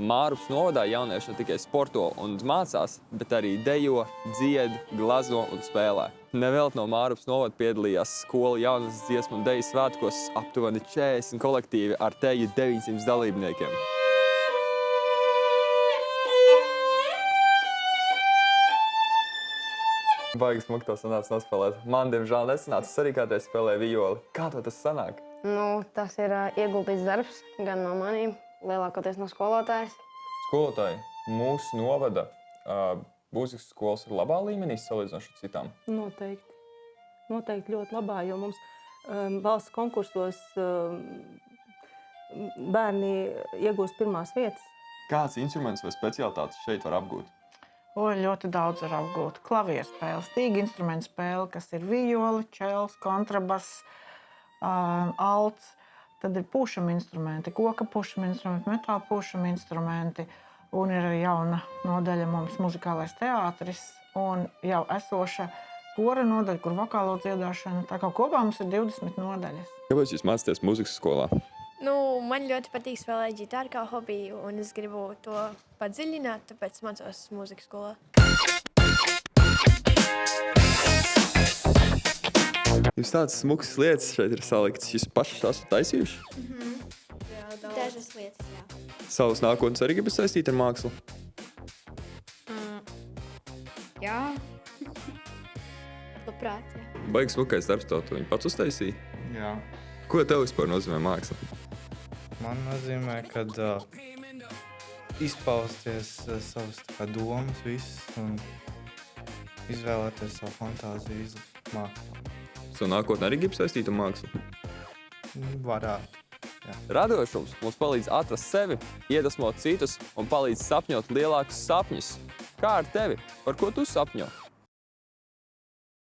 Mārupas novadā jaunieši ne tikai sporto un mācās, bet arī dejo, dzied, glazo un spēlē. Nevelti no Mārupas novada piedalījās skolu jaunas dziesmu un deju svētkos aptuveni 40 kolektīvi ar teju 900 dalībniekiem. Baigi smuki to sanāca nospēlēt. Man, diemžēl, nesanāca. Es arī kādreiz spēlēju violi. Kā to tas sanāk? Tas ir ieguldīts darbs gan no maniem, lielākoties no skolotājas. Skolotāji, mūsu novada mūzikas skolas ir labā līmenī salīdzinoši ar citām? Noteikti. Noteikti ļoti labā, jo mums valsts konkursos bērni iegūst pirmās vietas. Kāds instruments vai specialitātes šeit var apgūt? Ļoti daudz var apgūt. Klavieru spēle, stīga instrumentu spēle, kas ir vijoli, čels, kontrabass, alts. Tad ir pūšami instrumenti, koka pūšami instrumenti, metāla pūšami instrumenti. Un ir jauna nodaļa mums muzikālais teātris un jau esoša kora nodaļa, kur vokālo dziedāšana. Tā kā kopā mums ir 20 nodaļas. Kāpēc jūs mācāties mūzikas skolā? Man ļoti patīk spēlēt ģitāru kā hobiju, un es gribu to padziļināt, tāpēc mācos mūzikas skolā. Jums tādas smukas lietas šeit ir saliktas. Jūs paši tās taisījuši? Dažas lietas, jā. Savas nākotnes arī gribas saistīt ar mākslu? Jā. Labprāt, jā. Baigi smukais darbs to viņi pats uztaisīja? Jā. Ko tev vispār nozīmē māksla? Man nozīmē, kad izpausties savas domas visas un izvēlēties savu fantāziju mākslā. Savu nākotnē arī gribas saistīt ar mākslu? Varētu. Jā. Radošums mums palīdz atrast sevi, iedvesmot citus un palīdz sapņot lielākus sapņus. Kā ar tevi? Par ko tu sapņo?